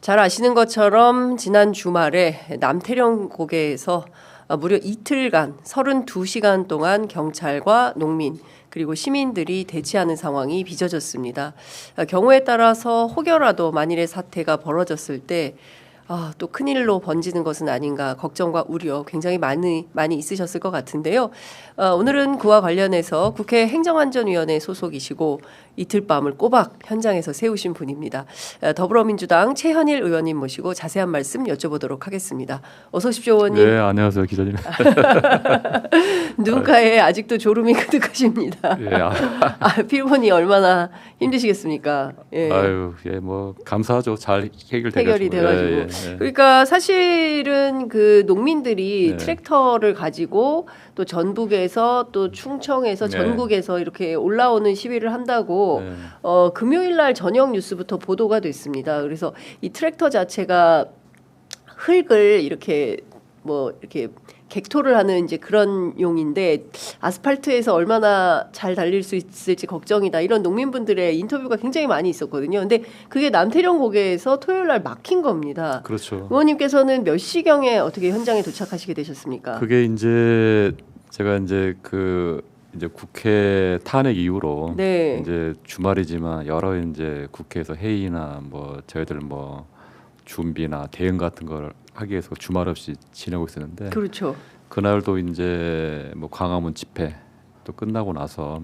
잘 아시는 것처럼 지난 주말에 남태령 고개에서 무려 이틀간 32시간 동안 경찰과 농민 그리고 시민들이 대치하는 상황이 빚어졌습니다. 경우에 따라서 혹여라도 만일의 사태가 벌어졌을 때 또 큰일로 번지는 것은 아닌가 걱정과 우려 굉장히 많이 있으셨을 것 같은데요. 오늘은 그와 관련해서 국회 행정안전위원회 소속이시고 이틀 밤을 꼬박 현장에서 세우신 분입니다. 더불어민주당 최현일 의원님 모시고 자세한 말씀 여쭤보도록 하겠습니다. 어서 오십시오, 의원님. 네, 안녕하세요, 기자님. 누군가에 아직도 졸음이 그득하십니다. 예, 피부분이 얼마나 힘드시겠습니까? 예. 아유, 예, 뭐 감사하죠. 잘 해결이 돼가지고. 예. 그러니까 사실은 그 농민들이 네. 트랙터를 가지고 또 전북에서 또 충청에서 네. 전국에서 이렇게 올라오는 시위를 한다고 네. 금요일 날 저녁 뉴스부터 보도가 됐습니다. 그래서 이 트랙터 자체가 흙을 이렇게 객토를 하는 이제 그런 용인데 아스팔트에서 얼마나 잘 달릴 수 있을지 걱정이다. 이런 농민분들의 인터뷰가 굉장히 많이 있었거든요. 근데 그게 남태령 고개에서 토요일 날 막힌 겁니다. 그렇죠. 의원님께서는 몇 시경에 어떻게 현장에 도착하시게 되셨습니까? 그게 이제 제가 이제 국회 탄핵 이후로 네. 이제 주말이지만 여러 이제 국회에서 회의나 뭐 저희들 뭐 준비나 대응 같은 걸 하기 위해서 주말 없이 지내고 있었는데 그렇죠. 그날도 이제 뭐 광화문 집회 또 끝나고 나서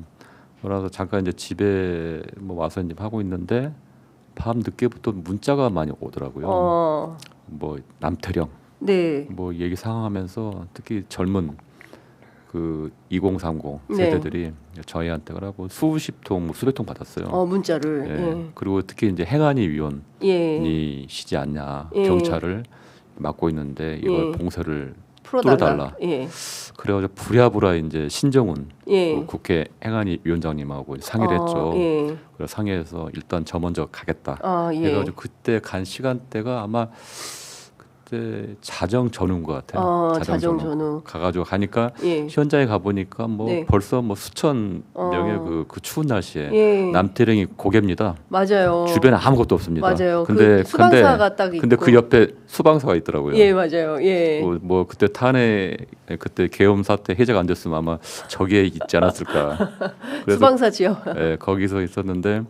잠깐 이제 집에 뭐 와서 이제 하고 있는데 밤 늦게부터 문자가 많이 오더라고요. 뭐 남태령 네. 뭐 얘기 상황하면서 특히 젊은 그 2030 네. 세대들이 저희한테 그러고 수십 통, 뭐 수백 통 받았어요. 문자를. 예. 예. 그리고 특히 이제 행안위 위원이 예. 시지 않냐, 예. 경찰을 맡고 있는데 이걸 예. 봉쇄를 풀어달라. 뚫어달라. 예. 그래가지고 부랴부랴 이제 신정훈 예. 그 국회 행안위 위원장님하고 상의를 했죠. 예. 그래서 상의해서 일단 저 먼저 가겠다. 예. 해가지고 그때 간 시간대가 아마 그때 자정 전후인 것 같아요. 자정 전후. 가가지고 가니까 예. 현장에 가보니까 뭐 네. 벌써 뭐 수천 명의 그 추운 날씨에 예. 남태령이 고개입니다. 맞아요. 주변에 아무것도 없습니다. 맞아요. 근데 수방사가 딱 있고. 근데 그 옆에 수방사가 있더라고요. 예, 맞아요. 예. 뭐 그때 탄핵 그때 계엄 사태 해제가 안 됐으면 아마 저기에 있지 않았을까. 그래서 수방사지요. 예, 거기서 있었는데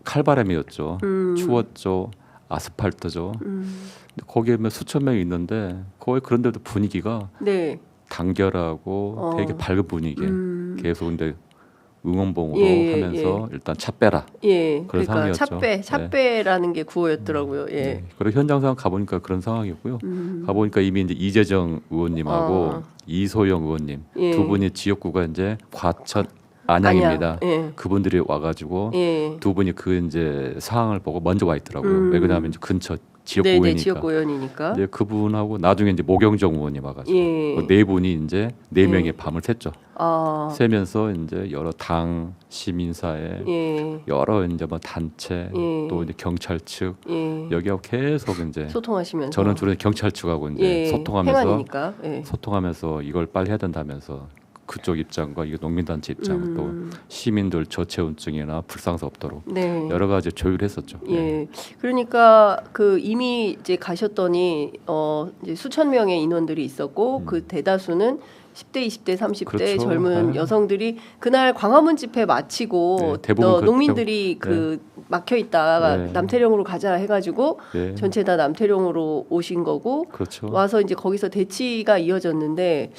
칼바람이었죠. 추웠죠. 아스팔트죠. 근데 거기에 뭐 수천 명이 있는데 거의 그런데도 분위기가 네. 단결하고 되게 밝은 분위기. 계속 근데 응원봉으로 예, 하면서 일단 차 빼라. 예. 그런 그러니까 상황이었죠. 차빼라는 게 구호였더라고요. 예. 네. 그리고 현장 상황 가보니까 그런 상황이었고요. 가보니까 이미 이제 이재정 의원님하고 이소영 의원님 예. 두 분이 지역구가 이제 과천 안양입니다. 예. 그분들이 와가지고 예. 두 분이 그 이제 상황을 보고 먼저 와 있더라고요. 왜 그러냐면 이제 근처 네네, 지역구이니까. 지역구의원이니까. 이제 그분하고 나중에 이제 모경정 의원님 와가지고 예. 네 분이 이제 네 명의 밤을 샜죠. 세면서 이제 여러 당 시민사회 예. 여러 이제 뭐 단체 예. 또 이제 경찰 측 예. 여기하고 계속 이제 소통하시면서. 저는 주로 경찰 측하고 이제 예. 소통하면서 행안이니까. 예. 소통하면서 이걸 빨리 해야 된다면서 그쪽 입장과 이게 농민단체 입장 또 시민들 저체온증이나 불상사 없도록 네. 여러 가지 조율했었죠. 예. 그러니까 그 이미 이제 가셨더니 이제 수천 명의 인원들이 있었고 그 대다수는 10대, 20대, 30대 그렇죠. 젊은 여성들이 그날 광화문 집회 마치고 네, 대부분 농민들이 막혀 있다가 네. 남태령으로 가자 해가지고 네. 전체 다 남태령으로 오신 거고 그렇죠. 와서 이제 거기서 대치가 이어졌는데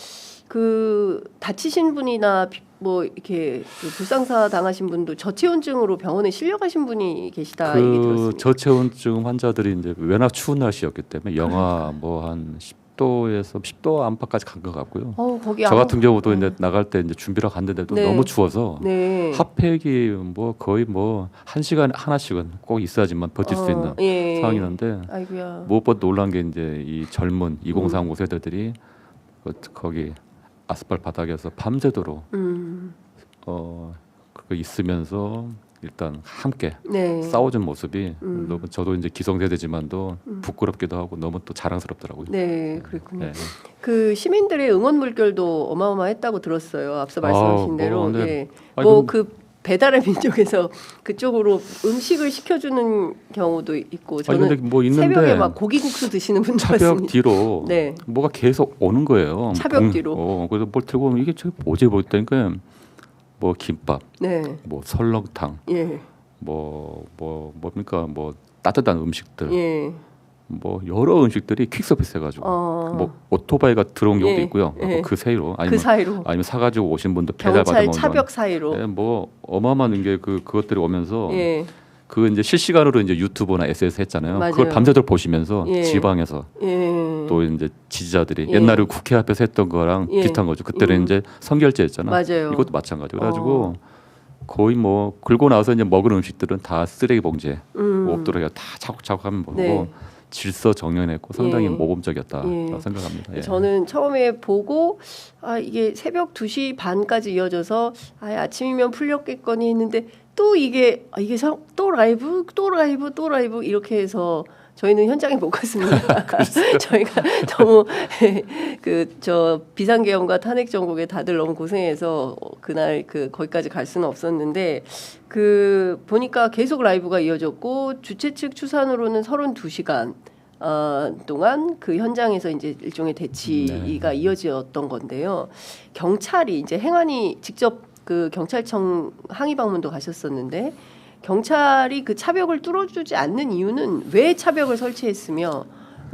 그 다치신 분이나 뭐 이렇게 그 불상사 당하신 분도 저체온증으로 병원에 실려가신 분이 계시다 얘기 들었습니다. 저체온증 환자들이 이제 워낙 추운 날씨였기 때문에 영하 뭐 한 10도에서 10도 안팎까지 간 것 같고요. 거기 저 같은 경우도 이제 나갈 때 이제 준비를 갔는데도 네. 너무 추워서 네. 핫팩이 뭐 거의 뭐 한 시간에 하나씩은 꼭 있어야지만 버틸 수 있는 예. 상황이었는데 아이고야. 무엇보다 놀란 게 이제 이 젊은 2030 세대들이 거기 아스팔트 바닥에서 밤새도록 그거 있으면서 일단 함께 네. 싸워준 모습이 너무 저도 이제 기성세대지만도 부끄럽기도 하고 너무 또 자랑스럽더라고요. 네, 그렇군요. 네. 그 시민들의 응원 물결도 어마어마했다고 들었어요. 앞서 말씀하신 대로. 네. 예. 아니, 뭐 그 배달의 민족에서 그쪽으로 음식을 시켜주는 경우도 있고 저는 근데 뭐 있는데 새벽에 막 고기국수 드시는 분도 차벽 봤습니다. 뒤로 네. 뭐가 계속 오는 거예요. 차벽 뒤로. 그래서 뭘 들고 오면 이게 저 뭐지 보니까 뭐 김밥, 네. 뭐 설렁탕, 예. 뭡니까 뭐 따뜻한 음식들, 예. 뭐 여러 음식들이 퀵 서비스 해가지고 뭐 오토바이가 들어온 경우도 예. 있고요. 예. 그 사이로 그 사이로 아니면 사가지고 오신 분들 배달 경찰 받아먹는 차벽 사이로. 예, 뭐 어마어마한 게 그것들이 오면서 예. 그 이제 실시간으로 이제 유튜브나 SNS 했잖아요. 맞아요. 그걸 밤새도록 보시면서 예. 지방에서 예. 또 이제 지지자들이 예. 옛날에 국회 앞에서 했던 거랑 예. 비슷한 거죠. 그때는 이제 선결제였잖아. 맞아요. 이것도 마찬가지. 그래가지고 거의 뭐 긁고 나서 이제 먹은 음식들은 다 쓰레기 봉지에 없도록 해서 다 차곡차곡 하면 보고 네. 질서 정연했고 상당히 예. 모범적이었다 예. 생각합니다. 예. 저는 처음에 보고 이게 새벽 2시 반까지 이어져서 아침이면 풀렸겠거니 했는데 또 이게 또 라이브 이렇게 해서 저희는 현장에 못 갔습니다. 저희가 너무 저 비상계엄과 탄핵 정국에 다들 너무 고생해서 그날 거기까지 갈 수는 없었는데 보니까 계속 라이브가 이어졌고 주최 측 추산으로는 32시간 동안 그 현장에서 이제 일종의 대치가 이어졌던 건데요. 경찰이 이제 행안위 직접 그 경찰청 항의 방문도 가셨었는데 경찰이 그 차벽을 뚫어주지 않는 이유는 왜 차벽을 설치했으며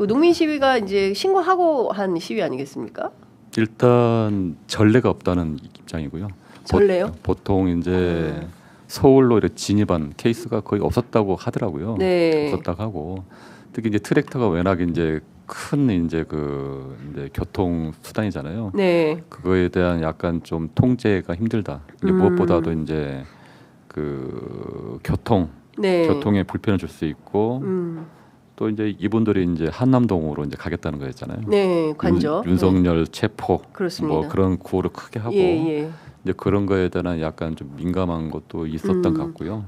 농민 시위가 이제 신고하고 한 시위 아니겠습니까? 일단 전례가 없다는 입장이고요. 전례요? 보통 이제 서울로 이렇게 진입한 케이스가 거의 없었다고 하더라고요. 네. 없었다고 하고 특히 이제 트랙터가 워낙 이제 큰 이제 이제 교통 수단이잖아요. 네. 그거에 대한 약간 좀 통제가 힘들다. 무엇보다도 이제 네. 교통에 불편을 줄 수 있고 또 이제 이분들이 이제 한남동으로 이제 가겠다는 거였잖아요. 네, 관저. 윤석열 체포 그렇습니다. 뭐 그런 구호를 크게 하고 예. 이제 그런 거에 대한 약간 좀 민감한 것도 있었던 것 같고요.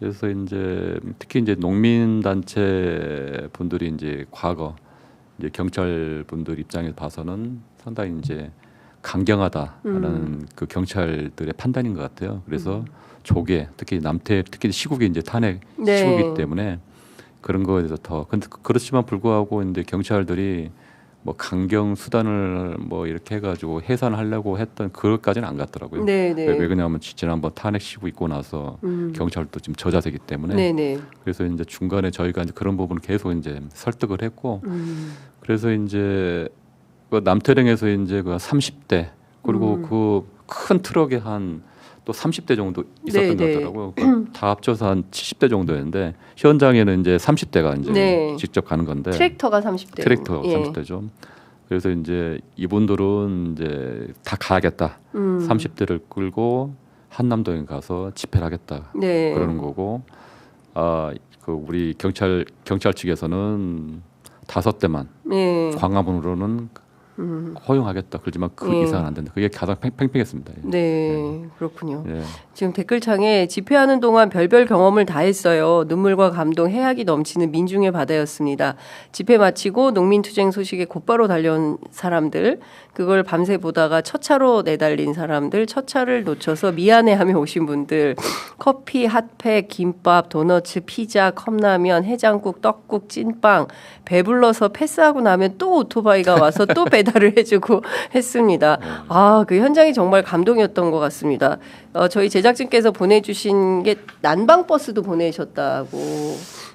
그래서 이제 특히 이제 농민 단체 분들이 이제 과거 이제 경찰 분들 입장에 봐서는 상당히 이제 강경하다라는 그 경찰들의 판단인 것 같아요. 그래서 조계 특히 특히 시국이 이제 탄핵 네. 시국이기 때문에 그런 거에 대해서 근데 그렇지만 불구하고 이제 경찰들이 뭐 강경 수단을 뭐 이렇게 해가지고 해산하려고 했던 그것까지는 안 갔더라고요. 네. 왜 그러냐면 지난번 탄핵 시국 있고 나서 경찰도 지금 저자세기 때문에 네. 그래서 이제 중간에 저희가 이제 그런 부분을 계속 이제 설득을 했고 그래서 이제 그 남태령에서 이제 그 30대 그리고 그 큰 트럭에 또 30대 정도 있었던 것 같더라고요. 다 합쳐서 한 70대 정도였는데 현장에는 이제 30대가 이제 직접 가는 건데 트랙터가 30대. 트랙터 30대죠. 그래서 이제 이분들은 이제 다 가야겠다. 30대를 끌고 한남동에 가서 집회를 하겠다. 그러는 거고 그 우리 경찰 측에서는 5대만 광화문으로는 허용하겠다. 그렇지만 그 이상은 안 된다. 그게 가장 팽팽했습니다. 네, 그렇군요. 예. 지금 댓글창에 집회하는 동안 별별 경험을 다 했어요. 눈물과 감동, 해악이 넘치는 민중의 바다였습니다. 집회 마치고 농민투쟁 소식에 곧바로 달려온 사람들, 그걸 밤새 보다가 첫차로 내달린 사람들, 첫차를 놓쳐서 미안해하며 오신 분들, 커피, 핫팩, 김밥, 도너츠, 피자, 컵라면, 해장국, 떡국, 찐빵, 배불러서 패스하고 나면 또 오토바이가 와서 또 배달을 해주고 했습니다. 그 현장이 정말 감동이었던 것 같습니다. 저희 제작진께서 보내주신 게 난방버스도 보내셨다고.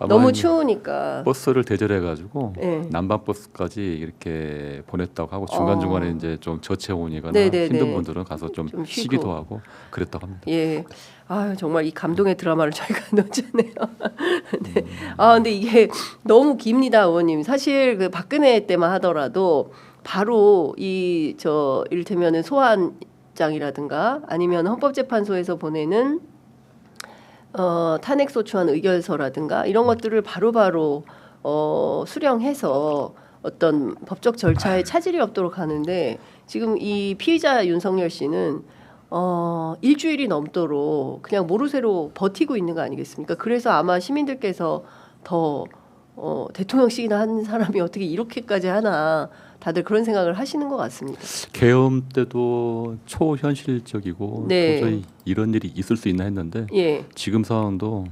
너무 추우니까. 버스를 대절해가지고 네. 난방버스까지 이렇게 보냈다고 하고 중간중간에 이제 좀 저체온이거나 네네네. 힘든 분들은 가서 좀 좀 쉬기도 하고 그랬다고 합니다. 예. 정말 이 감동의 드라마를 저희가 놓쳤네요. 네. 근데 이게 너무 깁니다, 의원님. 사실 그 박근혜 때만 하더라도 바로 이를테면은 소환장이라든가 아니면 헌법재판소에서 보내는 탄핵소추안 의결서라든가 이런 것들을 바로바로 수령해서 어떤 법적 절차에 차질이 없도록 하는데 지금 이 피의자 윤석열 씨는 일주일이 넘도록 그냥 모르쇠로 버티고 있는 거 아니겠습니까? 그래서 아마 시민들께서 더 대통령씩이나 한 사람이 어떻게 이렇게까지 하나 다들 그런 생각을 하시는 것 같습니다. 계엄 때도 초현실적이고 네. 도저히 이런 일이 있을 수 있나 했는데 예. 지금 상황도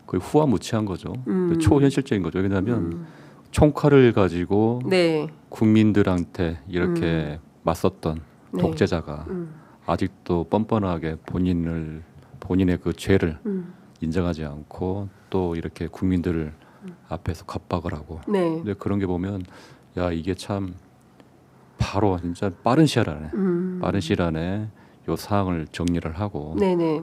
거의 후화무치한 거죠. 초현실적인 거죠. 왜냐하면 총칼을 가지고 네. 국민들한테 이렇게 맞섰던 네. 독재자가 아직도 뻔뻔하게 본인의 그 죄를 인정하지 않고 또 이렇게 국민들을 앞에서 겁박을 하고 네. 근데 그런 게 보면 야 이게 참 바로 진짜 빠른 시일 안에 요 사항을 정리를 하고 네네.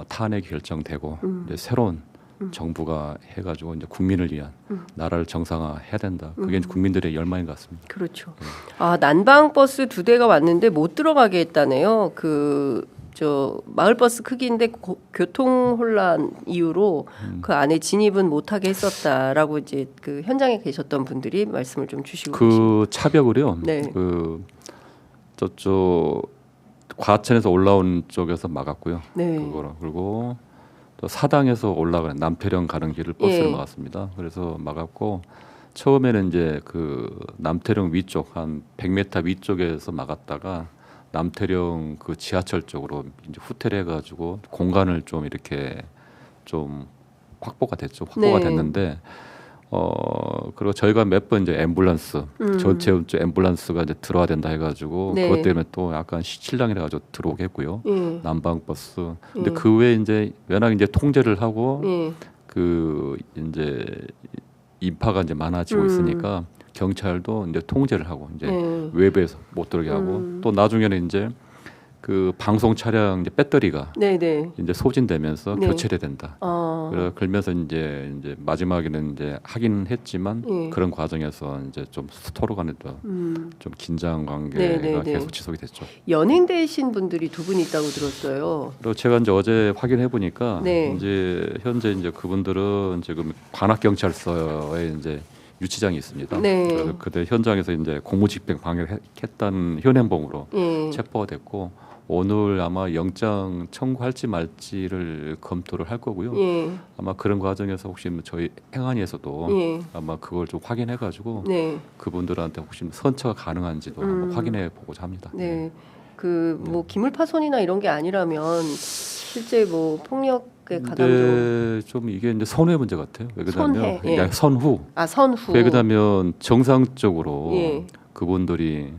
탄핵이 결정되고 이제 새로운 정부가 해가지고 이제 국민을 위한 나라를 정상화해야 된다. 그게 이제 국민들의 열망인 것 같습니다. 그렇죠. 아, 난방 버스 2대가 왔는데 못 들어가게 했다네요. 마을 버스 크기인데 교통 혼란 이유로 그 안에 진입은 못하게 했었다라고 이제 그 현장에 계셨던 분들이 말씀을 좀 주시고 계십니다. 그 차벽을요. 네. 그 저쪽 과천에서 올라온 쪽에서 막았고요. 네. 그거로 그리고 또 사당에서 올라가는 남태령 가는 길을 버스를 예. 막았습니다. 그래서 막았고 처음에는 이제 그 남태령 위쪽 한 100m 위쪽에서 막았다가 남태령 그 지하철 쪽으로 이제 후퇴를 해가지고 공간을 좀 이렇게 좀 확보가 됐죠. 확보가 네. 됐는데 그리고 저희가 몇 번 이제 앰뷸런스 전체 앰뷸런스가 이제 들어와야 된다 해가지고 네. 그것 때문에 또 약간 실랑이라 가지고 들어오게 했고요. 예. 난방 버스. 근데 예. 그 외에 이제 워낙 이제 통제를 하고 예. 그 이제 인파가 이제 많아지고 있으니까 경찰도 이제 통제를 하고 이제 예. 외부에서 못 들어게 하고 또 나중에는 이제 그 방송 차량 이제 배터리가 네네. 이제 소진되면서 네. 교체돼야 된다. 그래서 그러면서 이제 마지막에는 이제 하긴 했지만 예. 그런 과정에서 이제 좀 서로 간에 좀 긴장 관계가 네네네. 계속 지속이 됐죠. 연행되신 분들이 2분 있다고 들었어요. 그리고 제가 이제 어제 확인해 보니까 네. 이제 현재 이제 그분들은 지금 관악경찰서에 이제 유치장이 있습니다. 네. 그래서 그때 현장에서 이제 공무집행 방해했다는 현행범으로 예. 체포가 됐고 오늘 아마 영장 청구할지 말지를 검토를 할 거고요. 예. 아마 그런 과정에서 혹시 저희 행안위에서도 예. 아마 그걸 좀 확인해가지고 네. 그분들한테 혹시 선처가 가능한지도 한번 확인해 보고자 합니다. 네. 그 뭐 기물 파손이나 이런 게 아니라면 실제 뭐 폭력에 가담도 근데 좀 이게 이제 선후의 문제 같아요. 왜 그러냐면 선해, 예. 그냥 선후. 선후. 왜 그러냐면 정상적으로 예. 그분들이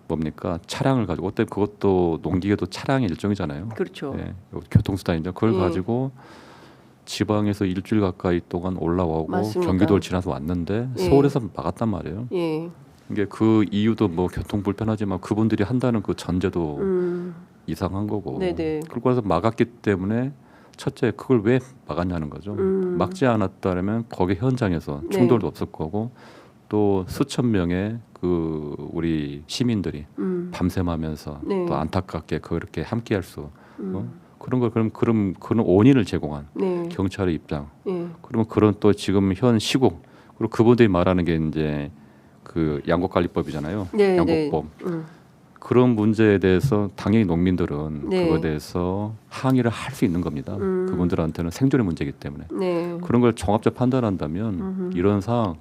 뭡니까 차량을 가지고 그때 그것도 농기계도 차량의 일종이잖아요. 그렇죠. 예, 교통수단이죠. 그걸 예. 가지고 지방에서 일주일 가까이 동안 올라오고 맞습니다. 경기도를 지나서 왔는데 예. 서울에서 막았단 말이에요. 예. 이게 그 이유도 뭐 교통 불편하지만 그분들이 한다는 그 전제도 이상한 거고. 네네. 그러고 나서 막았기 때문에 첫째 그걸 왜 막았냐는 거죠. 막지 않았다면 거기 현장에서 네. 충돌도 없을 거고 또 수천 명의 그 우리 시민들이 밤샘하면서 네. 또 안타깝게 그렇게 함께할 수 그런 걸 그럼 그런 원인을 제공한 네. 경찰의 입장. 예. 그러면 그런 또 지금 현 시국 그리고 그분들이 말하는 게 이제 그 양곡관리법이잖아요. 네, 양곡법. 네. 그런 문제에 대해서 당연히 농민들은 네. 그거에 대해서 항의를 할 수 있는 겁니다. 그분들한테는 생존의 문제이기 때문에 네. 그런 걸 종합적 판단한다면 이런 상황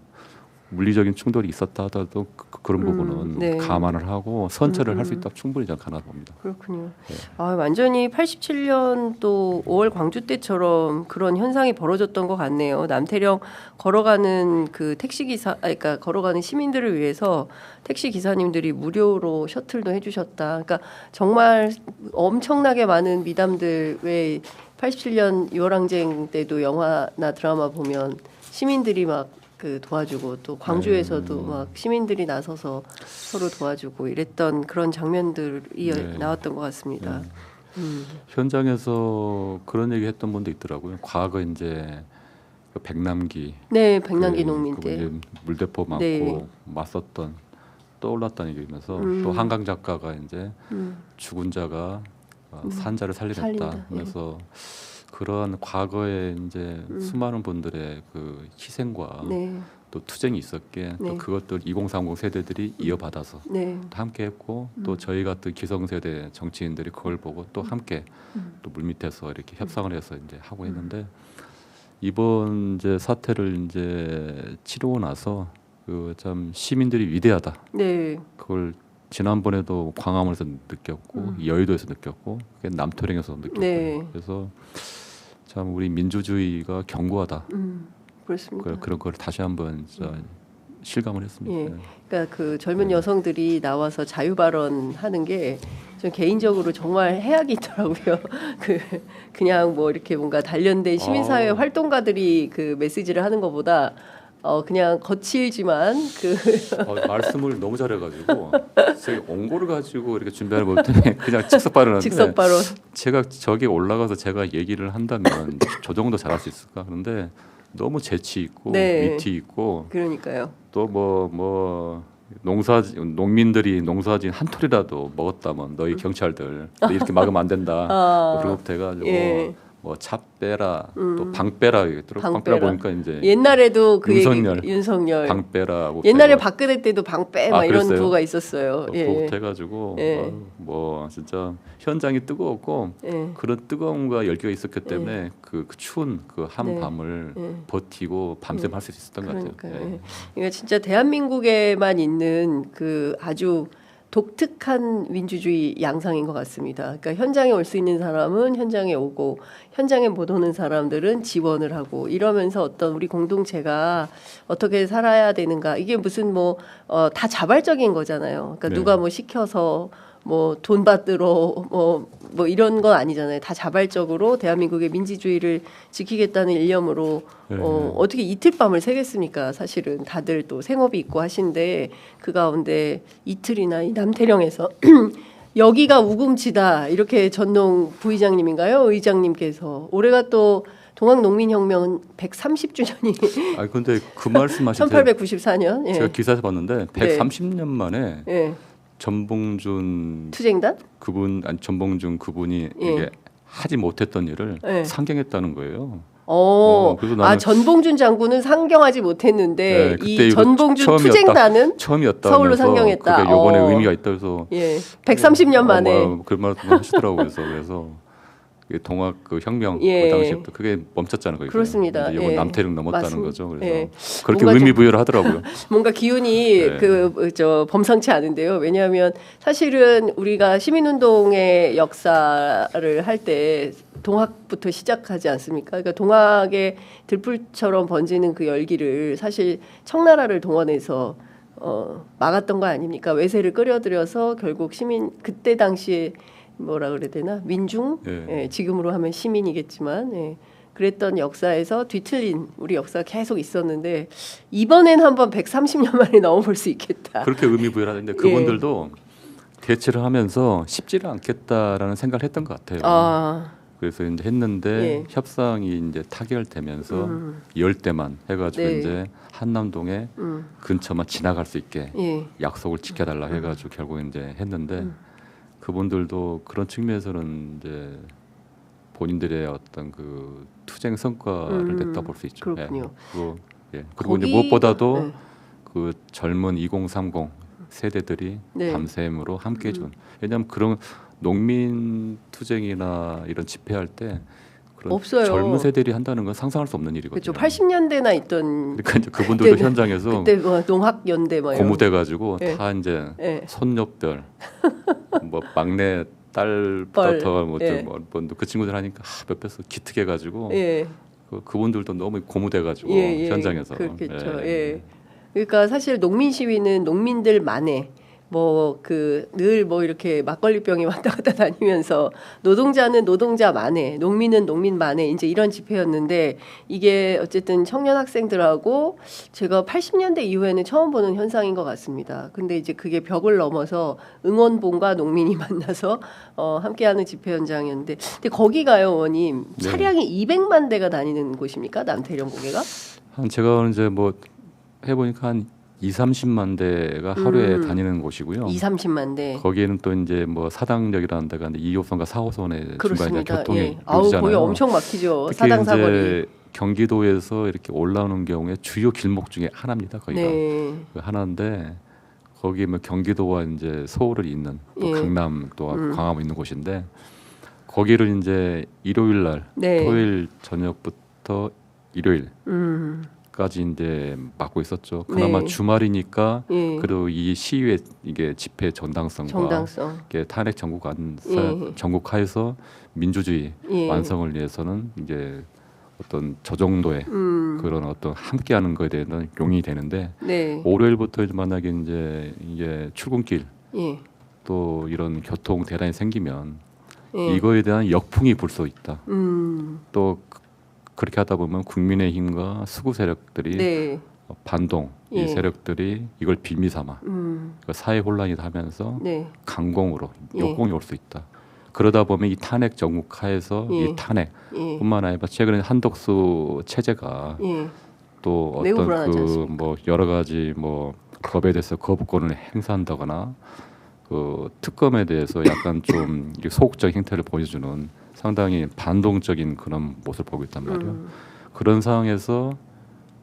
물리적인 충돌이 있었다 하더라도 그런 부분은 네. 감안을 하고 선처를 할 수 있다 충분히 저는 가능하다 봅니다. 그렇군요. 네. 완전히 87년도 5월 광주 때처럼 그런 현상이 벌어졌던 것 같네요. 남태령 걸어가는 그 택시 기사, 그러니까 걸어가는 시민들을 위해서 택시 기사님들이 무료로 셔틀도 해주셨다. 그러니까 정말 엄청나게 많은 미담들 왜 87년 유월항쟁 때도 영화나 드라마 보면 시민들이 막 그 도와주고 또 광주에서도 막 시민들이 나서서 서로 도와주고 이랬던 그런 장면들이 네. 나왔던 것 같습니다. 현장에서 그런 얘기 했던 분도 있더라고요. 과거 이제 그 백남기 네, 백남기 그 농민 때. 그분 이제 물대포 맞고 네. 맞섰던 떠올랐다는 얘기면서 또 한강 작가가 이제 죽은 자가 산자를 살리겠다 살린다. 하면서 그러한 과거에 이제 수많은 분들의 그 희생과 네, 또 투쟁이 있었기에 네. 또 그것들 2030 세대들이 이어받아서 네, 또 함께 했고 또 저희 같은 기성세대 정치인들이 그걸 보고 또 함께 또 물밑에서 이렇게 협상을 해서 이제 하고 있는데 이번 이제 사태를 이제 치르고 나서 그 참 시민들이 위대하다. 네. 그걸 지난번에도 광화문에서 느꼈고 여의도에서 느꼈고 그게 남토령에서 느꼈고 네. 그래서 참 우리 민주주의가 견고하다. 그렇습니다. 그런 걸 다시 한번 진짜 실감을 했습니다. 예. 네. 그러니까 그 젊은 여성들이 나와서 자유 발언하는 게 좀 개인적으로 정말 해악이 있더라고요. 그냥 뭐 이렇게 뭔가 단련된 시민사회 활동가들이 그 메시지를 하는 것보다 그냥 거칠지만 말씀을 너무 잘해가지고 제가 원고를 가지고 이렇게 준비하는 것 때문에 그냥 직접 발언하는데 직접 발언. 제가 저기 올라가서 제가 얘기를 한다면 저 정도 잘할 수 있을까? 그런데 너무 재치 있고 네. 위트 있고 그러니까요. 또 뭐 농민들이 농사진 한 톨이라도 먹었다면 너희 경찰들 너 이렇게 막으면 안 된다. 그런 것부터 해가지고 예. 뭐 차 빼라 또 방 빼라 방 빼라 보니까 이제 옛날에도 그 윤석열, 얘기 윤석열 방 빼라 뭐 옛날에 빼라. 박근혜 때도 방 빼 막 이런 그랬어요? 구호가 있었어요. 예. 그거부터 해가지고 예. 뭐 진짜 현장이 뜨거웠고 예. 그런 뜨거움과 열기가 있었기 때문에 그 추운 그 한 네. 밤을 예. 버티고 밤샘 할 수 있었던 것 같아요. 그러니까요. 예. 예. 그러니까 진짜 대한민국에만 있는 그 아주 독특한 민주주의 양상인 것 같습니다. 그러니까 현장에 올 수 있는 사람은 현장에 오고 현장에 못 오는 사람들은 지원을 하고 이러면서 어떤 우리 공동체가 어떻게 살아야 되는가 이게 무슨 뭐 다 자발적인 거잖아요. 그러니까 네. 누가 뭐 시켜서 뭐 돈 받들어 뭐 이런 건 아니잖아요. 다 자발적으로 대한민국의 민주주의를 지키겠다는 일념으로 네. 어떻게 이틀 밤을 새겠습니까? 사실은 다들 또 생업이 있고 하신데 그 가운데 이틀이나 이 남태령에서 여기가 우금치다 이렇게 전농 부의장님인가요? 의장님께서 올해가 또 동학농민혁명 130주년이 아 근데 그 말씀하실 때 1894년 제가 기사에서 봤는데 130년 만에 예. 전봉준 투쟁단 전봉준 그분이 예. 이게 하지 못했던 일을 예. 상경했다는 거예요. 아 그래서 나는 전봉준 장군은 상경하지 못했는데 네, 그때 이 이거 전봉준 처음이었다. 투쟁단은 처음이었다. 서울로 상경했다. 그게 요번에 의미가 있다 해서 예 130년 만에 그런 말씀 하시더라고요. 그래서 이게 동학 그 혁명 예. 그 당시부터 그게 멈췄잖아요. 거기서. 그렇습니다. 근데 이건 예. 남태령 넘었다는 맞습니다. 거죠. 그래서 예. 그렇게 뭔가 의미 좀- 부여를 하더라고요. 뭔가 기운이 네. 범상치 않은데요. 왜냐하면 사실은 우리가 시민운동의 역사를 할 때 동학부터 시작하지 않습니까? 그러니까 동학의 들불처럼 번지는 그 열기를 사실 청나라를 동원해서 막았던 거 아닙니까? 외세를 끌어들여서 결국 시민 그때 당시에 뭐라 그래야 되나 민중 예, 지금으로 하면 시민이겠지만 예, 그랬던 역사에서 뒤틀린 우리 역사가 계속 있었는데 이번엔 한번 130년 만에 넘어볼 수 있겠다. 그렇게 의미 부여를 하는데 그분들도 대체를 하면서 쉽지는 않겠다라는 생각을 했던 것 같아요. 아, 그래서 이제 했는데 예. 협상이 이제 타결되면서 열대만 해가지고 네. 이제 한남동에 근처만 지나갈 수 있게 예, 약속을 지켜달라 해가지고 결국 이제 했는데 그분들도 그런 측면에서는 이제 본인들의 어떤 그 투쟁 성과를 냈다 볼 수 있죠. 그렇군요. 그리고 이제 거기- 무엇보다도 네. 그 젊은 2030 세대들이 네. 밤샘으로 함께 해준. 왜냐하면 그런 농민 투쟁이나 이런 집회할 때 그런 없어요. 젊은 세대들이 한다는 건 상상할 수 없는 일이거든요. 그렇죠. 80년대나 있던 그러니까 이제 그분들도 그때는- 현장에서 그때 뭐 농학연대 뭐 이런 고무돼 가지고 예. 다 이제 예. 손녀별 뭐 막내 뻘. 딸부터 예. 그 친구들 하니까 몇배서 기특해 가지고 예. 그분들도 너무 고무돼 가지고 예, 예. 현장에서 그렇겠죠. 예. 그러니까 사실 농민 시위는 농민들만의 뭐 그 늘 뭐 이렇게 막걸리병이 왔다 갔다 다니면서 노동자는 노동자만의 농민은 농민만의 이제 이런 집회였는데 이게 어쨌든 청년 학생들하고 제가 80년대 이후에는 처음 보는 현상인 것 같습니다. 근데 이제 그게 벽을 넘어서 응원봉과 농민이 만나서 함께하는 집회 현장이었는데 근데 거기가요, 의원님 네. 차량이 200만 대가 다니는 곳입니까? 남태령 고개가? 한 제가 이제 뭐 해보니까 한 2-30만 대가 하루에 다니는 곳이고요. 2-30만 대. 거기에는 또 이제 뭐 사당역이라는 데가 2호선과 4호선의 중간에 그렇습니다. 교통이 예. 아우 이루어지잖아요. 거기 엄청 막히죠. 특히 사당 사거리. 이제 경기도에서 이렇게 올라오는 경우에 주요 길목 중에 하나입니다. 거기가 네. 그 하나인데 거기 뭐 경기도와 이제 서울을 잇는 또 예. 강남 또 광화문 있는 곳인데 거기를 이제 일요일 날 네. 토요일 저녁부터 일요일 까지 이제 맡고 있었죠. 그나마 네. 주말이니까 예. 그래도 이 시위의 이게 집회 정당성과 정당성. 이게 탄핵 정국안 예. 정국하에서 민주주의 예. 완성을 위해서는 이제 어떤 저 정도의 그런 어떤 함께하는 거에 대한 용인이 되는데 네. 월요일부터 이제 만약에 이제 이게 출근길 예. 또 이런 교통 대란이 생기면 예. 이거에 대한 역풍이 불 수 있다. 음. 또 그렇게 하다 보면 국민의힘과 수구 세력들이 네. 반동 예. 이 세력들이 이걸 빌미 삼아 사회 혼란이 하면서 네. 강공으로 예. 역공이 올 수 있다. 그러다 보면 이 탄핵 정국하에서 예. 이 예. 탄핵뿐만 아니라 최근에 한덕수 체제가 예. 또 매우 어떤 불안하지 그 않습니까? 뭐 여러 가지 뭐 법에 대해서 거부권을 행사한다거나 그 특검에 대해서 약간 좀 이게 소극적 행태를 보여주는 상당히 반동적인 그런 모습을 보고 있단 말이에요. 그런 상황에서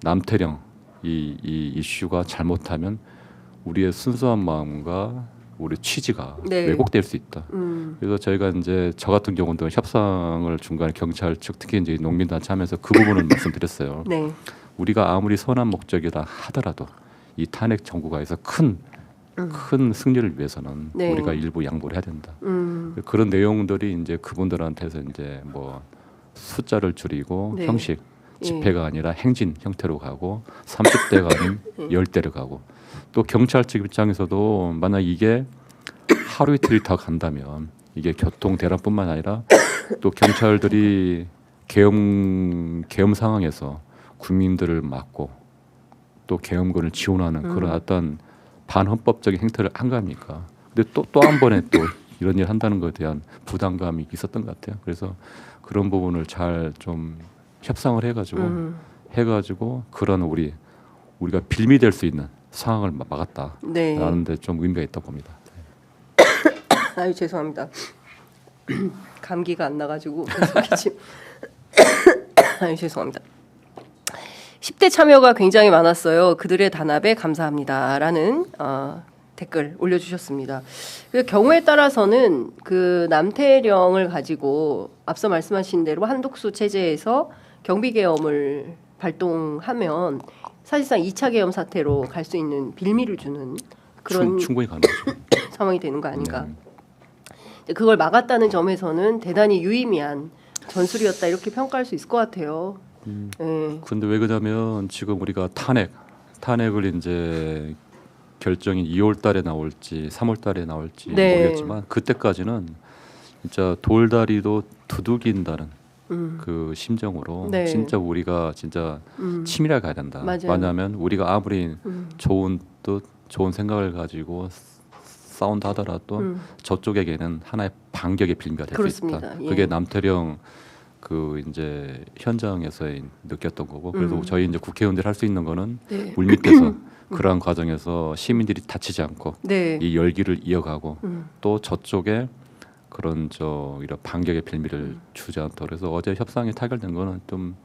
남태령 이 이슈가 잘못하면 우리의 순수한 마음과 우리 취지가 네. 왜곡될 수 있다. 그래서 저희가 이제 저 같은 경우도 협상을 중간에 경찰 측 특히 이제 농민단체 하면서 그 부분을 말씀드렸어요. 네. 우리가 아무리 선한 목적이다 하더라도 이 탄핵 정국하에서 큰 승리를 위해서는 네. 우리가 일부 양보를 해야 된다. 그런 내용들이 이제 그분들한테서 이제 뭐 숫자를 줄이고 네. 형식 예. 집회가 아니라 행진 형태로 가고 30대가 아닌 10대로 가고 또 경찰 측 입장에서도 만약 이게 하루 이틀 더 간다면 이게 교통 대란뿐만 아니라 또 경찰들이 계엄 상황에서 국민들을 막고 또 계엄군을 지원하는 그런 어떤 반헌법적인 행태를 한 거 아닙니까? 근데 또 한 번에 또 이런 일 한다는 것에 대한 부담감이 있었던 것 같아요. 그래서 그런 부분을 잘 좀 협상을 해가지고 그런 우리가 빌미될 수 있는 상황을 막았다라는 네. 데 좀 의미가 있다고 봅니다. 아유 죄송합니다. 감기가 안 나가지고 계속 기침. 아유 죄송합니다. 10대 참여가 굉장히 많았어요. 그들의 단합에 감사합니다라는 댓글 올려주셨습니다. 그 경우에 따라서는 그 남태령을 가지고 앞서 말씀하신 대로 한독수 체제에서 경비계엄을 발동하면 사실상 2차 계엄 사태로 갈 수 있는 빌미를 주는 그런 충분히 가능하죠. 상황이 되는 거 아닌가. 그걸 막았다는 점에서는 대단히 유의미한 전술이었다 이렇게 평가할 수 있을 것 같아요. 네. 근데 왜 그러냐면 지금 우리가 탄핵을 이제 결정이 2월 달에 나올지 3월 달에 나올지 네. 모르겠지만 그때까지는 진짜 돌다리도 두둑인다는 그 심정으로 네. 진짜 우리가 진짜 치밀하게 가야 된다. 맞아요. 왜냐하면 우리가 아무리 좋은 뜻, 좋은 생각을 가지고 싸운다 하더라도 저쪽에게는 하나의 반격의 빌미가 될 수 있다. 그렇습니다. 예. 그게 남태령 그 이제 현장에서 느꼈던 거고 그래서 저희 이제 국회의원들이 할 수 있는 거는 네. 물밑에서 그러한 과정에서 시민들이 다치지 않고 네. 이 열기를 이어가고 또 저쪽에 그런 이런 반격의 빌미를 주지 않도록 그래서 어제 협상이 타결된 거는 좀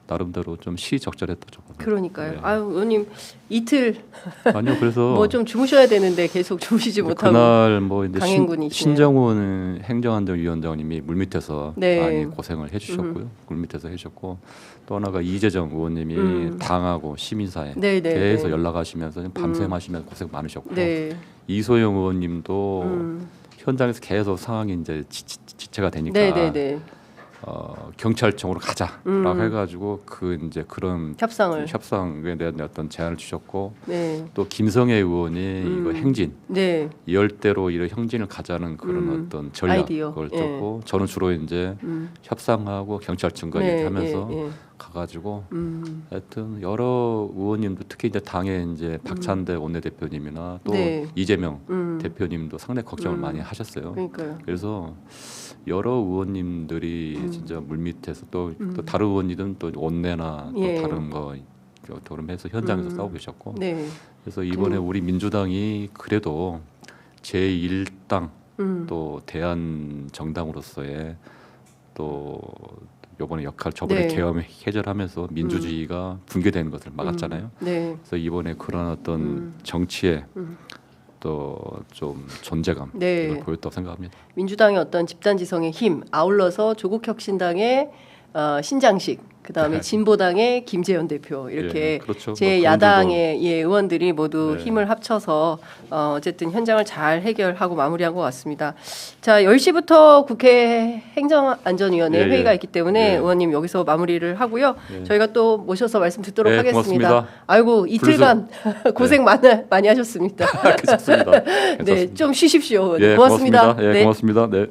나름대로 좀 시적절했다 조금. 그러니까요. 네. 아유 의원님 이틀 아니요 그래서 뭐 좀 주무셔야 되는데 계속 주무시지 못하고. 그날 뭐 이제 강행군이시네요. 신정훈 행정안전위원장님이 물밑에서 네. 많이 고생을 해주셨고요. 물밑에서 해주셨고 또 하나가 이재정 의원님이 당하고 시민사회 네, 네, 계속 네. 연락하시면서 밤샘 하시면서 고생 많으셨고 네. 이소영 의원님도 현장에서 계속 상황이 이제 지체가 되니까 네네네. 경찰청으로 가자라고 해가지고 그 이제 그런 협상에 대한 어떤 제안을 주셨고 네. 또 김성애 의원이 이거 행진 네. 열대로 이런 행진을 가자는 그런 어떤 전략을 아이디어. 줬고 저는 주로 이제 협상하고 경찰청과 네, 얘기하면서 예, 예. 가가지고 하여튼 여러 의원님도 특히 이제 당의 이제 박찬대 원내대표님이나 또 네. 이재명 대표님도 상당히 걱정을 많이 하셨어요. 그러니까요. 그래서 여러 의원님들이 진짜 물밑에서 또 다른 의원님들은 또 원내나 또 예. 다른 거 그러면서 현장에서 싸우고 계셨고 네. 그래서 이번에 우리 민주당이 그래도 제1당 또 대한 정당으로서의 또 이번에 저번에 네. 계엄 해결하면서 민주주의가 붕괴되는 것을 막았잖아요. 네. 그래서 이번에 그런 어떤 정치의 또 좀 존재감 네. 이걸 보였다고 생각합니다. 민주당의 어떤 집단지성의 힘 아울러서 조국혁신당의 신장식, 그다음에 진보당의 김재현 대표 이렇게 예, 그렇죠. 제 뭐 야당의 의원들이 모두 네. 힘을 합쳐서 어쨌든 현장을 잘 해결하고 마무리한 것 같습니다. 자, 10시부터 국회 행정안전위원회 예, 예. 회의가 있기 때문에 예. 의원님 여기서 마무리를 하고요. 예. 저희가 또 모셔서 말씀 듣도록 네, 하겠습니다. 고맙습니다. 아이고 이틀간 고생 많이 하셨습니다. 괜찮습니다. 네, 좀 쉬십시오. 예, 고맙습니다. 고맙습니다. 예, 네. 고맙습니다. 네.